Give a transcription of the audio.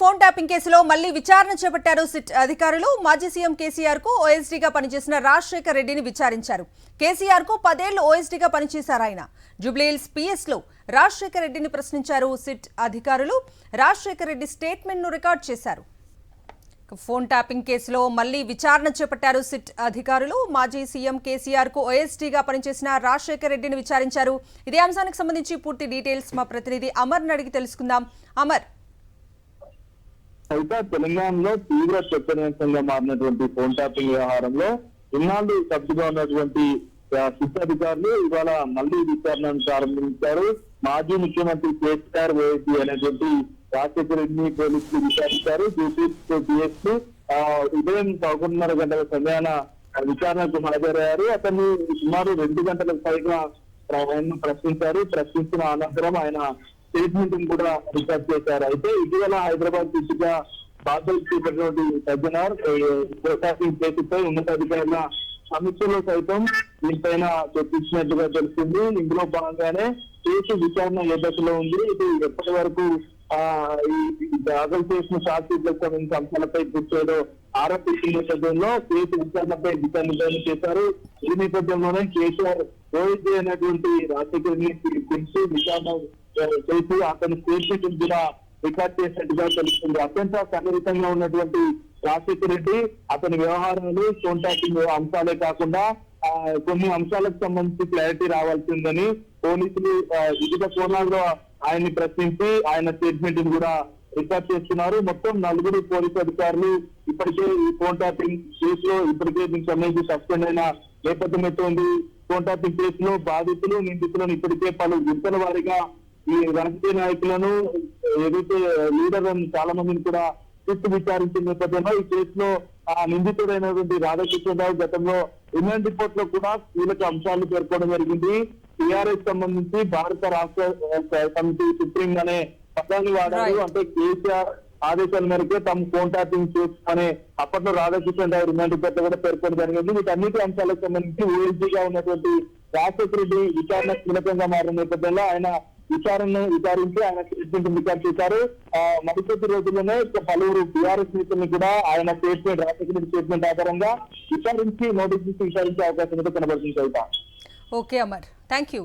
Phone tapping కేసులో మళ్లీ విచారణ చేపట్టారు సిట్ అధికారులు. మాజీ సీఎం కేసీఆర్ కు ఓఎస్డీగా పనిచేసిన రాజశేఖర్ రెడ్డిని విచారించారు. కేసీఆర్ కు 10 ఏళ్లు ఓఎస్డీగా పనిచేశారు ఆయన. జూబ్లీహిల్స్ పిఎస్ లో రాజశేఖర్ రెడ్డిని ప్రశ్నించారు సిట్ అధికారులు. రాజశేఖర్ రెడ్డి స్టేట్మెంట్ ను రికార్డ్ చేశారు. ఫోన్ ట్యాపింగ్ కేసులో మళ్లీ విచారణ చేపట్టారు సిట్ అధికారులు. మాజీ సీఎం కేసీఆర్ కు ఓఎస్డీగా పనిచేసిన రాజశేఖర్ రెడ్డిని విచారించారు. ఇదే అంశానికి సంబంధించి పూర్తి డీటెయిల్స్ మా ప్రతినిధి అమర్ అడిగి తెలుసుకుందాం. అమర్, అయితే తెలంగాణలో తీవ్ర చర్చనీయాంశంగా మారినటువంటి ఫోన్ ట్యాపింగ్ వ్యవహారంలో ఇన్నాళ్ళు సభ్యుగా ఉన్నటువంటి సిట్ అధికారులు ఇవాళ మళ్లీ విచారణను ప్రారంభించారు. మాజీ ముఖ్యమంత్రి కేసీఆర్ ఓఎస్డీ అనేటువంటి రాజశేఖర్ రెడ్డిని పోలీసులు విచారించారు. జూబ్లీహిల్స్ ఉదయం 11:30 గంటల సమయాన విచారణకు హాజరయ్యారు. అతన్ని సుమారు 2 గంటలకు పైగా ఆయన ప్రశ్నించిన అనంతరం ఆయన స్టేట్మెంట్ కూడా రికార్డ్ చేశారు. అయితే ఇటీవల హైదరాబాద్ సిటీగా బాధ్యత చేపట్టినటువంటి సజ్జనార్ కేసుపై ఉన్నతాధికారుల సమీక్షలో సైతం దీనిపైన చర్చించినట్టుగా తెలిసింది. ఇందులో భాగంగానే కేసు విచారణ ఏ దశలో ఉంది, ఇది ఎప్పటి వరకు దాఖలు చేసిన ఛార్జ్షీట్లకు సంబంధించిన అంశాలపై కూర్చోలో ఆరోపించిన నేపథ్యంలో కేసు విచారణపై దిశానిర్దేశం చేశారు. ఈ నేపథ్యంలోనే కేసీఆర్ ఓఎస్డీ అనేటువంటి రాజశేఖర్ని పిలిచి విచారణ చేసి అతని స్టేట్మెంట్ కూడా రికార్డ్ చేసినట్టుగా తెలుస్తుంది. అత్యంత సన్నిహితంగా ఉన్నటువంటి రాజశేఖర్ రెడ్డి అతని వ్యవహారాలు ఫోన్ ట్యాపింగ్ అంశాలే కాకుండా కొన్ని అంశాలకు సంబంధించి క్లారిటీ రావాల్సిందని పోలీసులు వివిధ కోణాల్లో ఆయన్ని ప్రశ్నించి ఆయన స్టేట్మెంట్ కూడా రికార్డ్ చేస్తున్నారు. మొత్తం 4 పోలీసు అధికారులు ఇప్పటికే ఈ ఫోన్ ట్యాపింగ్ కేసులో ఇప్పటికే దీనికి సంబంధించి సస్పెండ్ అయిన నేపథ్యం అయితే ఉంది. ఫోన్ ట్యాపింగ్ కేసులో బాధితులు నిందితులను ఇప్పటికే పలు విడతల వారీగా ఈ రాజకీయ నాయకులను ఏదైతే లీడర్లను చాలా మందిని కూడా సిట్ విచారించిన నేపథ్యంలో ఈ కేసులో నిందితుడైనటువంటి రాధాకృష్ణరావు గతంలో రిమాండ్ రిపోర్ట్ లో కూడా కీలక అంశాలు పేర్కొనడం జరిగింది. టీఆర్ఎస్ సంబంధించి భారత రాష్ట్ర సమితి సుప్రీం అనే పదాన్ని వాడారు. అంటే కేసీఆర్ ఆదేశాల మేరకే తమ ఫోన్ ట్యాపింగ్ చేస్తామని అప్పట్లో రాధాకృష్ణరావు రిమాండ్ రిపోర్ట్ లో కూడా పేర్కొనడం జరిగింది. వీటన్నిటి అంశాలకు సంబంధించి ఓఎస్డీగా ఉన్నటువంటి రాజశేఖర్ రెడ్డి విచారణ కీలకంగా మారిన నేపథ్యంలో ఆయన విచారణను విచారించి ఆయన స్టేట్మెంట్ రికార్డ్ చేశారు. మరికొద్ది రోజుల్లోనే పలువురు టీఆర్ఎస్ నేతల్ని కూడా ఆయన స్టేట్మెంట్ రాజశేఖర్ స్టేట్మెంట్ ఆధారంగా విచారించి నోటీస్ విచారించే అవకాశం అయితే కనబడుతుంది. Okay Amar, thank you.